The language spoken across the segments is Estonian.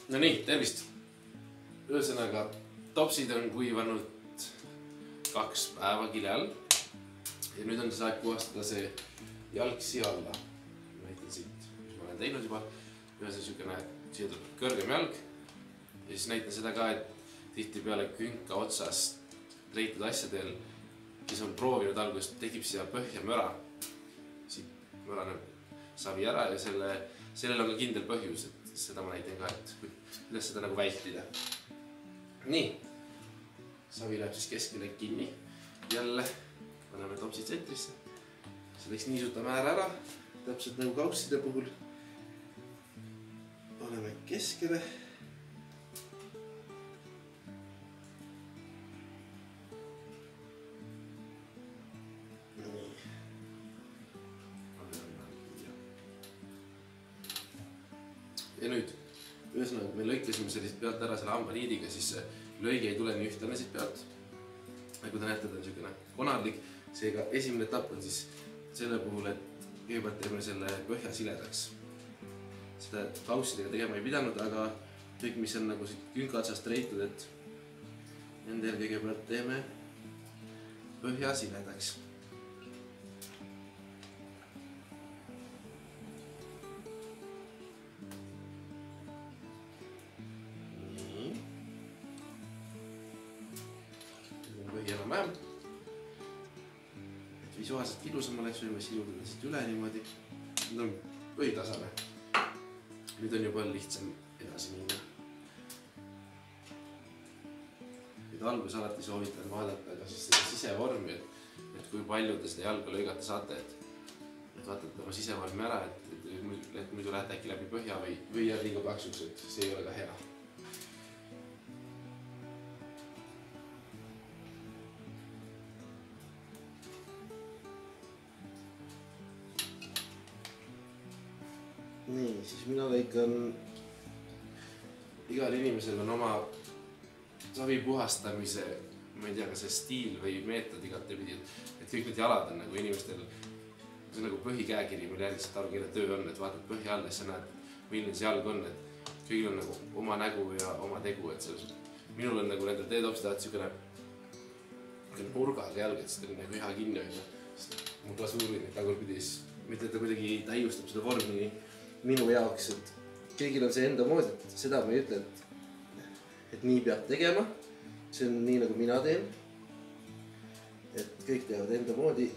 No nii, tervist! Ühesõnaga, topsid on kuivanud 2 päeva kile all. Ja nüüd on siis aeg puhastada see jalg siia alla. Ma näitan siit, mis ma olen teinud juba. Ühes on siukene, siia tuleb kõrgem jalg. Ja siis näitan seda ka, et tihti peale künka otsas treitud asjadel, kes on proovinud algust, tekib siia põhja möra. Siit möraneb savi ära ja sellel on ka kindel põhjus, et seda ma näitan ka, et kuidas seda nagu vältida. Nii, savi läheb siis keskele kinni. Jälle paneme topsid tsentrisse. Selleks niisutame ära, täpselt nagu kausside puhul. Paneme keskele. Ja nüüd, ühesõnaga, me lõikasime sellist pealt ära selle hambaliidiga, siis see löögi ei tule nii ühtlane siit pealt. Ja kui te näete, ta on selline konarlik, seega esimene etapp on siis selle puhul, et kõigepealt teeme selle põhja siledaks. Seda kaussidega tegema ei pidanud, aga kõik, mis on nagu siit künka otsast treitud, et nendel kõigepealt teeme põhja siledaks. Enam-vähem. Et visuaalselt ilusam oleks, võime silutada siit üle niimoodi. Nüüd on põhitasane. Nüüd on juba lihtsam edasi minna. Nüüd algus alati soovitan vaadata ka siis seda sisevormi, et kui palju te seda jalga lõigata saate. Et vaatate oma sisevormi ära, et muidu lähete äkki läbi põhja või jääb liiga paksuks, et see ei ole ka hea. Nii, siis mina lõikan, igal inimesel on oma savi puhastamise, ma ei tea, kas see stiil või meetod igatepidi, et kõik need jalad on nagu inimestel, see on nagu põhikäekiri, mille järgiselt aru, kelle töö on, et vaatad põhja alla, siis sa näed, milline see jalg on, et kõigil on nagu oma nägu ja oma tegu, et selles minul on nagu nendel teetopsidad siukene purgaga jalg, et seda on nagu hea kinni hoida. Mu glasuurin tagurpidi, mitte ta kuidagi täiustab seda vormi minu jaoks, et kõigil on see enda moodi, et seda ma ei ütle, et nii peab tegema. See on nii, nagu mina teen. Et kõik teevad enda moodi,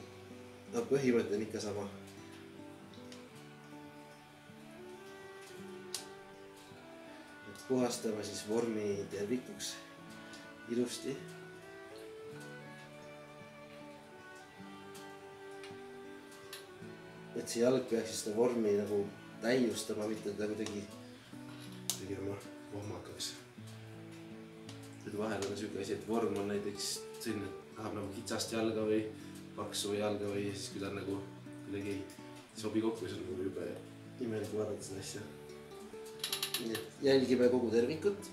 aga põhimõte on ikka sama. Et puhastame siis vormi tervikuks ilusti. Et see jalg peaks seda vormi nagu täiustama, mitte ta kuidagi tegema kohmakaks. Et vahel on selline asi, et vorm on näiteks selline, et tahab nagu kitsast jalga või paksu jalga või siis kui ta on nagu kuidagi sobi kokku, siis on nagu jube imelik vaadata seda asja. Nii et jälgime kogu tervikut.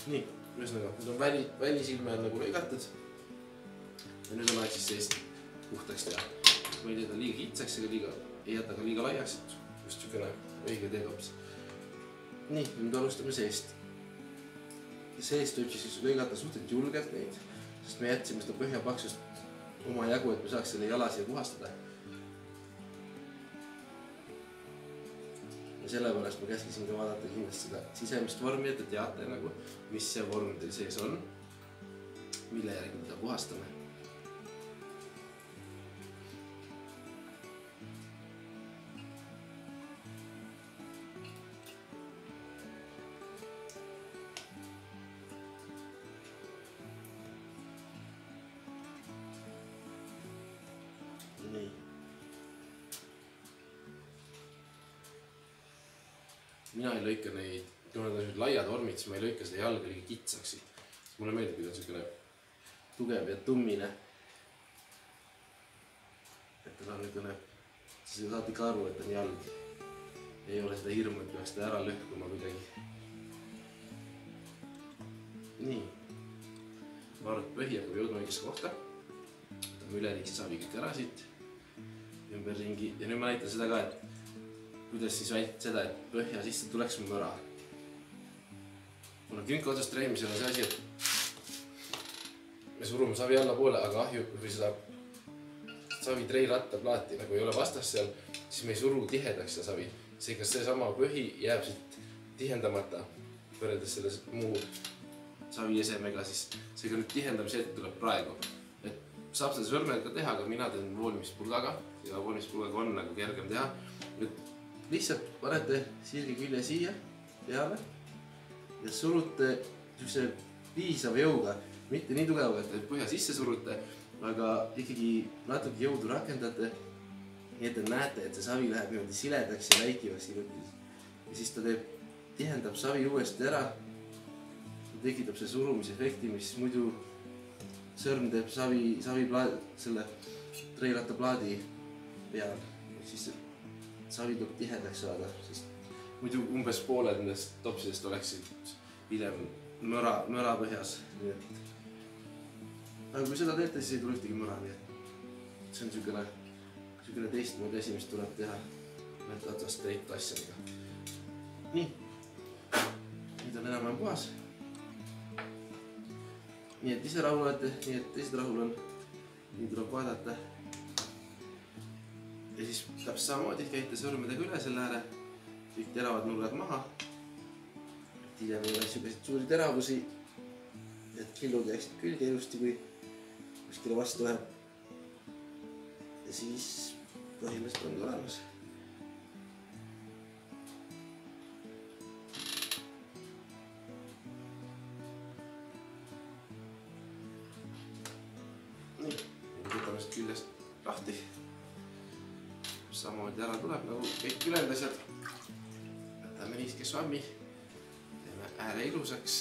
Nii, ühesõnaga, nüüd on välisilme on nagu lõigatud. Ja nüüd on aeg siis seest puhtaks teha. Ma ei teeda liiga kitsaks, ega ei jäta ka liiga laiaks, et just siukene õige teetops. Nii, nüüd alustame seest. Ja seest võib siis lõigata suhteliselt julgelt neid, sest me jätsime seda põhjapaksust oma jagu, et me saaks selle jala siia puhastada. Ja sellepärast ma käskisin ka vaadata kindlasti seda sisemist vormi, et te teate nagu, mis see vorm teil sees on, mille järgi mida puhastame. Nii. Mina ei lõika neid, kui nad on laiad vormid, siis ma ei lõika seda jalga liiga kitsaks. Mulle meeldib, kui ta on selline tugev ja tummine. Et ta on niisugune, siis saate ikka aru, et on jalg. Ei ole seda hirmu, et peaks seda ära lõhkuma kuidagi. Nii. Ma arvan, et põhi hakkab jõudma õigesse kohta. Võtame üleliigse savi kõik ära siit. Ümberringi. Ja nüüd ma näitan seda ka, et kuidas siis vältida seda, et põhja sisse tuleks mõra. kuna künka otsast treenimisel on see asi, et me surume savi allapoole, aga ahju või seda savi treirattaplaati nagu ei ole vastas seal, siis me ei suru tihedaks seda savi. Seega seesama põhi jääb siit tihendamata võrreldes selle muu saviesemega, siis seega nüüd tihendamise hetk tuleb praegu. Et saab seda sõrmedega teha, aga mina teen voolimispulgaga ja voolimispulgaga on nagu kergem teha. Nüüd lihtsalt panete sirgi külje siia peale ja surute niisuguse piisava jõuga, mitte nii tugevalt, et põhja sisse surute, aga ikkagi natuke jõudu rakendate. Nii et te näete, et see savi läheb niimoodi siledaks ja läikivaks ilutis. Ja siis ta tihendab savi uuesti ära. Tekitab see surumisefekti, mis muidu sõrm teeb selle treirattaplaadi peal. Siis savi tuleb tihedaks saada, sest muidu umbes pooled nendest topsidest oleksid hiljem mõra põhjas. Aga kui seda teete, siis ei tule ühtegi mõra, nii et see on niisugune teistmoodi asi, mis tuleb teha otsast teitud asjadega. Nii, nüüd on enam-vähem puhas. Nii et ise rahul olete, nii et teised rahul on. Nii tuleb vaadata. Ja siis täpselt samamoodi käite sõrmedega üle selle ääre. Kõik teravad nurgad maha. Hiljem ei ole niisuguseid suuri teravusi, et killud jääksid külge ilusti, kui kuskile vastu läheb. Ja siis põhimõtteliselt ongi olemas. Nii, võtame seda küljest lahti. Samamoodi ära tuleb nagu kõik ülejäänud asjad. Võtame niiske švammi, teeme ääre ilusaks.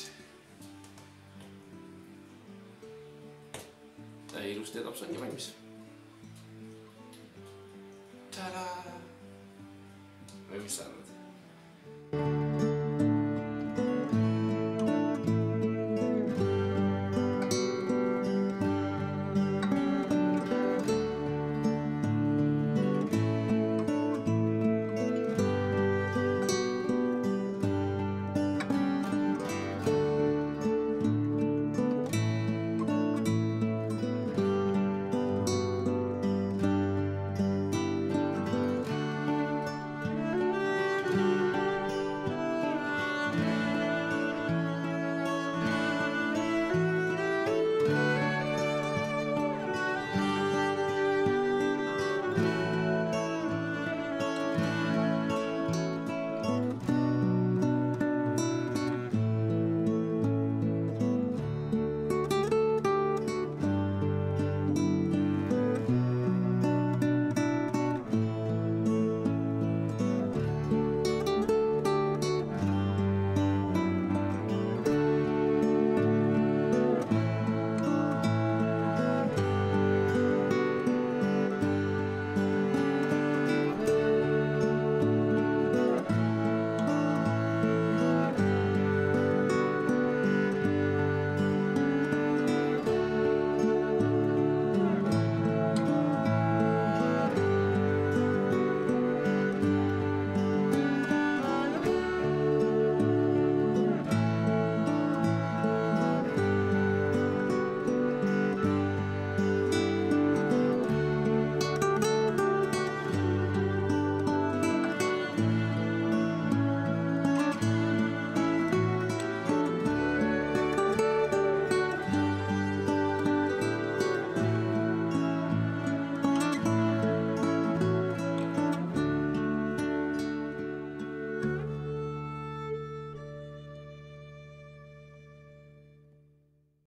Ja ilusti tops ongi valmis. Tada! Või mis sa arvad?